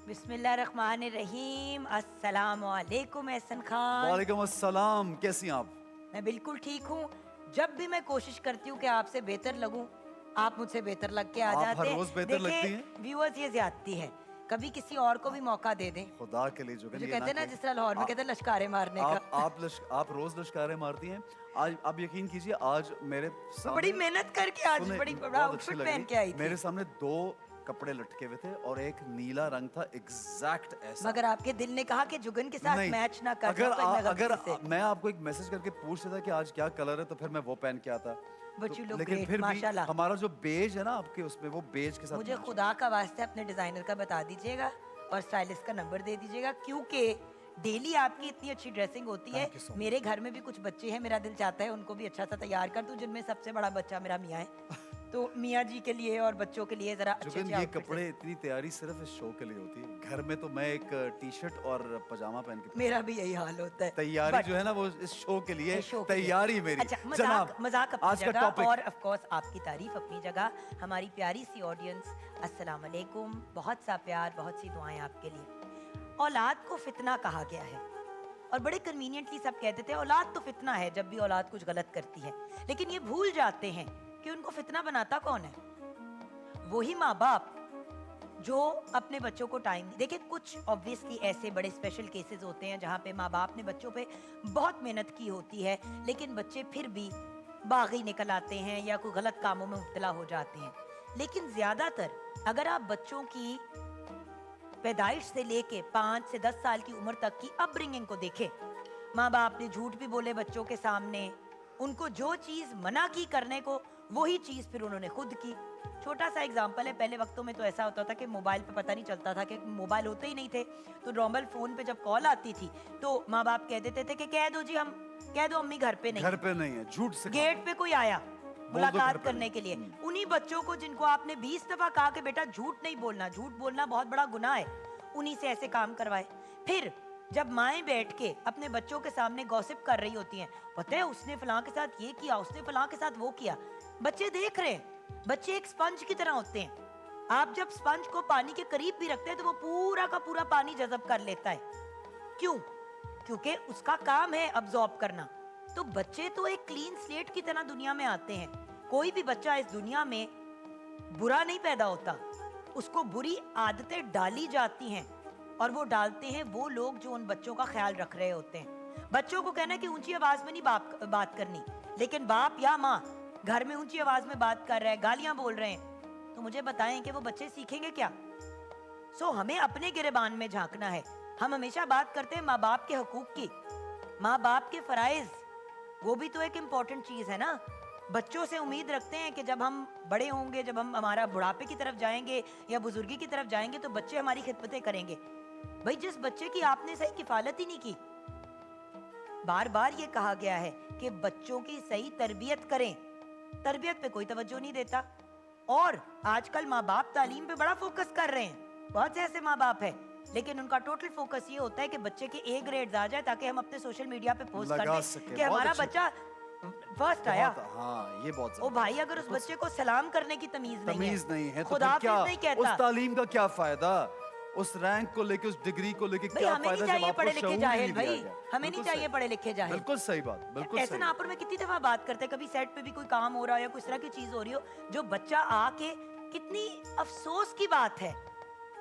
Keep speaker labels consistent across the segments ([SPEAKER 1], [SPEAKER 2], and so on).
[SPEAKER 1] बिस्मिल्लाहिर्रहमानिर्रहीम। अस्सलाम वालेकुम एहसन खान।
[SPEAKER 2] वालेकुम अस्सलाम। कैसी हैं आप?
[SPEAKER 1] मैं बिल्कुल ठीक हूँ। जब भी मैं कोशिश करती हूँ कि आपसे बेहतर लगूं, आप मुझसे बेहतर लग के आ
[SPEAKER 2] आप हर
[SPEAKER 1] जाते
[SPEAKER 2] रोज
[SPEAKER 1] हैं।
[SPEAKER 2] बेहतर
[SPEAKER 1] देखिए
[SPEAKER 2] लगती हैं।
[SPEAKER 1] व्यूअर्स, ये ज्यादती है। कभी किसी और को भी मौका दे दें।
[SPEAKER 2] खुदा के लिए जुगन
[SPEAKER 1] मुझे
[SPEAKER 2] ये
[SPEAKER 1] कहते
[SPEAKER 2] ना
[SPEAKER 1] हैं ना,
[SPEAKER 2] कहें।
[SPEAKER 1] जिस तरह लाहौर में
[SPEAKER 2] आ-
[SPEAKER 1] कहते हैं लश्कारे मारने का।
[SPEAKER 2] आप रोज लश्कारे मारती हैं। आज आप यकीन कीजिए, आज मेरे
[SPEAKER 1] मैं बड़ी
[SPEAKER 2] सामने
[SPEAKER 1] मेहनत करके आज
[SPEAKER 2] सुने,
[SPEAKER 1] बड़ी बड़ा
[SPEAKER 2] बहुत अच्छी
[SPEAKER 1] आउटफिट
[SPEAKER 2] लग
[SPEAKER 1] पहन
[SPEAKER 2] रही।
[SPEAKER 1] के आई थी।
[SPEAKER 2] मेरे सामने दो कपड़े लटके हुए थे और एक नीला रंग था, एग्जैक्ट ऐसा।
[SPEAKER 1] मगर आपके दिल ने कहा कि जुगन के साथ
[SPEAKER 2] नहीं,
[SPEAKER 1] मैच ना कर जाऊं कहीं मैं
[SPEAKER 2] अगर
[SPEAKER 1] गलती से।
[SPEAKER 2] मैं आपको एक मैसेज करके पूछ लेता कि आज क्या कलर है, तो फिर मैं वो पहन के आता।
[SPEAKER 1] बट
[SPEAKER 2] तो
[SPEAKER 1] यू लुक
[SPEAKER 2] लेकिन
[SPEAKER 1] ग्रेट
[SPEAKER 2] फिर भी
[SPEAKER 1] माशाल्लाह।
[SPEAKER 2] हमारा जो बेज है ना आपके उसमें, वो बेज के साथ
[SPEAKER 1] मुझे
[SPEAKER 2] मैच
[SPEAKER 1] खुदा का वास्ते अपने डिजाइनर का बता दीजिएगा और स्टाइलिस्ट का नंबर दे दीजिएगा, क्योंकि डेली आपकी इतनी अच्छी ड्रेसिंग होती है।
[SPEAKER 2] थैंक यू सो
[SPEAKER 1] मेरे घर में भी कुछ बच्चे हैं, मेरा दिल चाहता है उनको भी अच्छा सा तैयार कर दूं, जिनमें सबसे बड़ा बच्चा मेरा मियाँ है। तो मियाँ जी के लिए और बच्चों के लिए जरा अच्छे
[SPEAKER 2] जुगन,
[SPEAKER 1] अच्छे
[SPEAKER 2] ये
[SPEAKER 1] आउटफिट्स।
[SPEAKER 2] कपड़े, इतनी तैयारी सिर्फ इस शो के लिए होती है। घर में तो मैं एक टी शर्ट और पजामा पहन के
[SPEAKER 1] मेरा भी यही हाल होता है।
[SPEAKER 2] तैयारी
[SPEAKER 1] बट
[SPEAKER 2] जो है ना, वो इस शो के लिए
[SPEAKER 1] इस शो के लिए
[SPEAKER 2] तैयारी मेरी।
[SPEAKER 1] अच्छा,
[SPEAKER 2] जनाब,
[SPEAKER 1] मजाक मजाक अपनी
[SPEAKER 2] आज का
[SPEAKER 1] जगह
[SPEAKER 2] टॉपिक।
[SPEAKER 1] और ऑफ कोर्स आपकी तारीफ अपनी जगह। हमारी प्यारी सी ऑडियंस, अस्सलाम वालेकुम। बहुत सा प्यार, बहुत सी दुआएं आपके लिए। औलाद को फितना कहा गया है और बड़े कन्वीनियंटली सब कहते थे औलाद तो फितना है जब भी औलाद कुछ गलत करती है, लेकिन ये भूल जाते हैं कि उनको फितना बनाता कौन है। वही माँ बाप जो अपने बच्चों को टाइम देखिए। कुछ ऑब्वियसली ऐसे बड़े स्पेशल केसेस होते हैं जहाँ पे माँ बाप ने बच्चों पे बहुत मेहनत की होती है, लेकिन बच्चे फिर भी बागी निकल आते हैं या कोई गलत कामों में मुब्तला हो जाते हैं। लेकिन ज्यादातर अगर आप बच्चों की पैदाइश से लेके 5 से 10 साल की उम्र तक की अपब्रिंगिंग को देखें, माँ बाप ने झूठ भी बोले बच्चों के सामने, उनको जो चीज मना की करने को वही चीज फिर उन्होंने खुद की। छोटा सा एग्जांपल है, पहले वक्तों में तो ऐसा होता था कि मोबाइल पे पता नहीं चलता था, कि मोबाइल होते ही नहीं थे। तो नॉर्मल फोन पे जब कॉल आती थी तो माँ बाप कह देते थे कि कह दो जी, हम कह दो अम्मी घर पे नहीं
[SPEAKER 2] घर
[SPEAKER 1] है।
[SPEAKER 2] पे नहीं है, झूठ से
[SPEAKER 1] गेट पे कोई आया
[SPEAKER 2] बोल दो घर
[SPEAKER 1] मुलाकात
[SPEAKER 2] पे
[SPEAKER 1] करने
[SPEAKER 2] नहीं।
[SPEAKER 1] के लिए, उन्हीं बच्चों को जिनको आपने 20 दफा कहा कि बेटा झूठ नहीं बोलना, झूठ बोलना बहुत बड़ा गुनाह है, उन्हीं से ऐसे काम करवाए। फिर जब माएं बैठ के अपने बच्चों के सामने गॉसिप कर रही होती हैं, पता है उसने फलां के साथ ये किया, उसने फलां के साथ वो किया, बच्चे देख रहे हैं। बच्चे एक स्पंज की तरह होते हैं। आप जब स्पंज को पानी के करीब भी रखते हैं तो वो पूरा का पूरा पानी जज़ब कर लेता है। क्यों? क्योंकि उसका काम है अब्सॉर्ब करना। तो बच्चे तो एक क्लीन स्लेट की तरह दुनिया में आते हैं। कोई भी बच्चा इस दुनिया में बुरा नहीं पैदा होता, उसको बुरी आदतें डाली जाती हैं और वो डालते हैं वो लोग जो उन बच्चों का ख्याल रख रहे होते हैं। बच्चों को कहना है कि ऊंची आवाज में नहीं बात करनी, लेकिन बाप या माँ घर में ऊंची आवाज में बात कर रहा है, गालियां बोल रहे हैं, तो मुझे बताएं कि वो बच्चे सीखेंगे क्या। हमें अपने गिरेबान में झांकना है। हम हमेशा बात करते हैं माँ बाप के हकूक की, माँ बाप के फराइज, वो भी तो एक इम्पोर्टेंट चीज है ना। बच्चों से उम्मीद रखते हैं कि जब हम बड़े होंगे, जब हम हमारा बुढ़ापे की तरफ जाएंगे या बुजुर्गी की तरफ जाएंगे, तो बच्चे हमारी खिदमतें करेंगे। भाई, जिस बच्चे की आपने सही किफालत ही नहीं की। बार बार ये कहा गया है कि बच्चों की सही तरबियत करें, तरबियत पे कोई तवज्जो नहीं देता। और आजकल माँ बाप तालीम पे बड़ा फोकस कर रहे हैं, बहुत से ऐसे माँ बाप है, लेकिन उनका टोटल फोकस ये होता है कि बच्चे के ए ग्रेड्स आ जाए ताकि हम अपने सोशल मीडिया पे पोस्ट कर
[SPEAKER 2] लगा
[SPEAKER 1] दें
[SPEAKER 2] सके।
[SPEAKER 1] कि हमारा बच्चा फर्स्ट आया।
[SPEAKER 2] हाँ, ये बहुत
[SPEAKER 1] ओ भाई, अगर उस बच्चे को सलाम करने की तमीज नहीं है,
[SPEAKER 2] तो
[SPEAKER 1] खुदा
[SPEAKER 2] फिर क्या,
[SPEAKER 1] नहीं कहता।
[SPEAKER 2] उस तालीम का क्या फायदा, उस रैंक को लेके, उस डिग्री को लेके
[SPEAKER 1] भाई
[SPEAKER 2] क्या
[SPEAKER 1] हमें
[SPEAKER 2] फायदा
[SPEAKER 1] नहीं
[SPEAKER 2] जब
[SPEAKER 1] चाहिए
[SPEAKER 2] आपको
[SPEAKER 1] पढ़े लिखे
[SPEAKER 2] शऊर ही
[SPEAKER 1] जाहिल,
[SPEAKER 2] नहीं दिया
[SPEAKER 1] भाई
[SPEAKER 2] गया।
[SPEAKER 1] हमें नहीं
[SPEAKER 2] बिल्कुल
[SPEAKER 1] चाहिए
[SPEAKER 2] सही।
[SPEAKER 1] पढ़े लिखे जाहिल।
[SPEAKER 2] बिल्कुल सही बात, बिल्कुल
[SPEAKER 1] ऐसे ना पर मैं कितनी दफा बात करते हैं, कभी सेट पे भी कोई काम हो रहा हो या कुछ तरह की चीज हो रही हो, जो बच्चा आके, कितनी अफसोस की बात है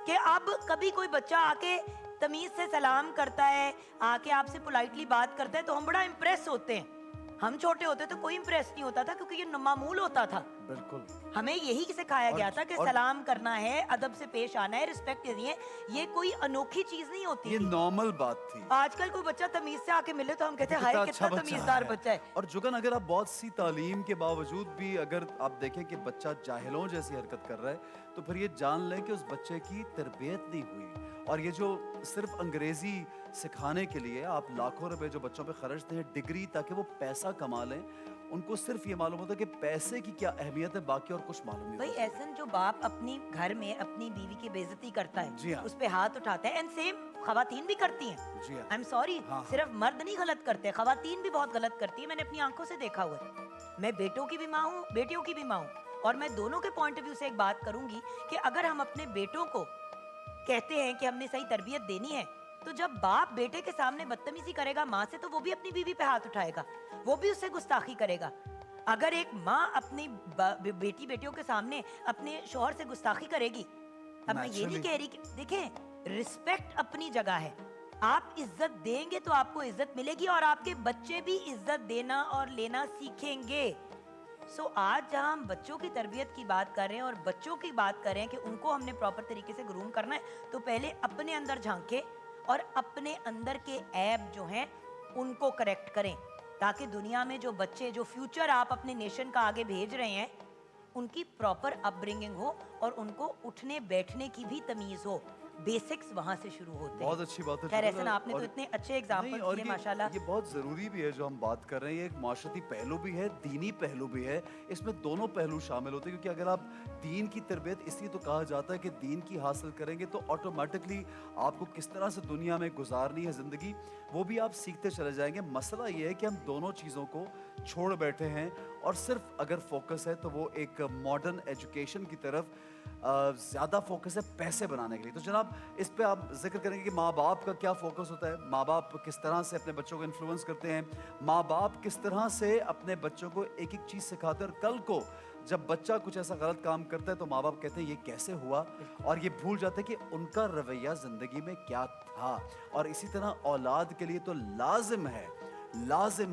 [SPEAKER 1] कि अब कभी कोई बच्चा आके तमीज से सलाम करता है, आके आपसे पोलाइटली बात करता है, तो हम बड़ा इम्प्रेस होते हैं। हम छोटे होते तो कोई इम्प्रेस नहीं होता था, क्योंकि ये मामूल होता था।
[SPEAKER 2] बिल्कुल।
[SPEAKER 1] हमें यही सिखाया गया था कि सलाम करना है, अदब से पेश आना है, रिस्पेक्ट देनी है। ये कोई अनोखी चीज नहीं होती
[SPEAKER 2] ये
[SPEAKER 1] थी।
[SPEAKER 2] नॉर्मल बात थी।
[SPEAKER 1] आजकल कोई बच्चा तमीज से आके मिले तो हम कहते हैं हाय
[SPEAKER 2] अच्छा
[SPEAKER 1] कितना तमीजदार बच्चा है।
[SPEAKER 2] और जुगन, अगर आप बहुत सी तालीम के बावजूद भी अगर आप देखें कि बच्चा जाहिलों जैसी हरकत कर रहा है, तो फिर ये जान लें कि उस बच्चे की तरबियत नहीं हुई। और ये जो सिर्फ अंग्रेजी सिखाने के लिए आप लाखों रुपए जो बच्चों पे खर्चते हैं डिग्री, ताकि वो पैसा कमा लें, उनको सिर्फ ये मालूम होता है कि पैसे की क्या अहमियत है, बाकी और कुछ मालूम नहीं
[SPEAKER 1] भाई
[SPEAKER 2] होता।
[SPEAKER 1] ऐसा जो बाप अपनी घर में अपनी बीवी की बेइज्जती करता है,
[SPEAKER 2] जी हाँ।
[SPEAKER 1] उस पे हाथ उठाता है, एंड सेम खवातीन भी करती हैं।
[SPEAKER 2] जी हाँ।
[SPEAKER 1] आई एम सॉरी,
[SPEAKER 2] हाँ।
[SPEAKER 1] सिर्फ मर्द नहीं गलत करते, खवातीन भी बहुत गलत करती है। मैंने अपनी आंखों से देखा हुआ है। मैं बेटों की भी माँ हूँ, बेटियों की भी माँ हूँ, और मैं दोनों के पॉइंट ऑफ व्यू से एक बात करूंगी कि अगर हम अपने बेटों को कहते हैं कि हमने सही तरबियत देनी है, तो जब बाप बेटे के सामने बदतमीजी करेगा माँ से, तो वो भी अपनी बीवी पे हाथ उठाएगा, वो भी उससे गुस्ताखी करेगा। अगर एक माँ अपनी बेटी बेटियों के सामने अपने शौहर से गुस्ताखी करेगी, अब मैं ये नहीं
[SPEAKER 2] Naturally.
[SPEAKER 1] कह रही कि देखें, रिस्पेक्ट अपनी जगह है, आप इज्जत देंगे तो आपको इज्जत मिलेगी और आपके बच्चे भी इज्जत देना और लेना सीखेंगे। सो आज जहाँ हम बच्चों की तरबियत की बात कर रहे हैं और बच्चों की बात कर रहे हैं कि उनको हमने प्रॉपर तरीके से ग्रूम करना है, तो पहले अपने अंदर झांके और अपने अंदर के ऐब जो हैं उनको करेक्ट करें, ताकि दुनिया में जो बच्चे, जो फ्यूचर आप अपने नेशन का आगे भेज रहे हैं, उनकी प्रॉपर अपब्रिंगिंग हो और उनको उठने बैठने की भी तमीज हो। बेसिक्स वहां से शुरू होते
[SPEAKER 2] बहुत
[SPEAKER 1] हैं।
[SPEAKER 2] अच्छी बात है
[SPEAKER 1] खैर
[SPEAKER 2] जुबैर,
[SPEAKER 1] ऐसा आपने तो
[SPEAKER 2] और
[SPEAKER 1] इतने अच्छे
[SPEAKER 2] नहीं,
[SPEAKER 1] एग्जाम्पल
[SPEAKER 2] और
[SPEAKER 1] दिए
[SPEAKER 2] ये
[SPEAKER 1] माशाल्लाह।
[SPEAKER 2] ये बहुत ज़रूरी भी है जो हम बात कर रहे हैं। ये एक माशरती पहलू भी है, दीनी पहलू भी है। इसमें दोनों पहलू शामिल होते हैं, क्योंकि अगर आप दीन की तरबियत, इसलिए तो कहा जाता है कि दीन की हासिल करेंगे तो ऑटोमेटिकली आपको किस तरह से दुनिया में गुजारनी है ज़िंदगी, वो भी आप सीखते चले जाएंगे। मसला ये है कि हम दोनों चीज़ों को छोड़ बैठे हैं और सिर्फ अगर फोकस है तो वो एक मॉडर्न एजुकेशन की तरफ ज़्यादा फोकस है पैसे बनाने के लिए। तो जनाब, इस पे आप जिक्र करेंगे कि माँ बाप का क्या फोकस होता है, माँ बाप किस तरह से अपने बच्चों को इन्फ्लुएंस करते हैं, माँ बाप किस तरह से अपने बच्चों को एक एक चीज़ सिखाते हैं, और कल को जब बच्चा कुछ ऐसा गलत काम करता है तो माँ बाप कहते हैं ये कैसे हुआ, और ये भूल जाते हैं कि उनका रवैया ज़िंदगी में क्या था। और इसी तरह औलाद के लिए तो लाजिम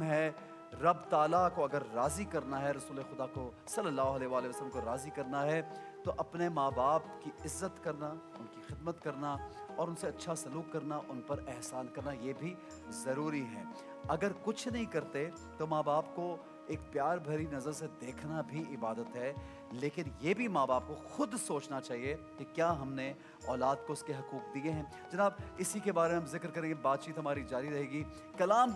[SPEAKER 2] है रब ताला को अगर राज़ी करना है, रसूल खुदा को सल्लल्लाहु अलैहि वसल्लम को राज़ी करना है, तो अपने माँ बाप की इज़्ज़त करना, उनकी खिदमत करना और उनसे अच्छा सलूक करना, उन पर एहसान करना, ये भी ज़रूरी है। अगर कुछ नहीं करते तो माँ बाप को एक प्यार भरी नज़र से देखना भी इबादत है, लेकिन ये भी माँ बाप को खुद सोचना चाहिए कि क्या हमने औलाद को उसके हकूक़ दिए हैं। जनाब, इसी के बारे में हम जिक्र करेंगे, बातचीत हमारी जारी रहेगी। कलाम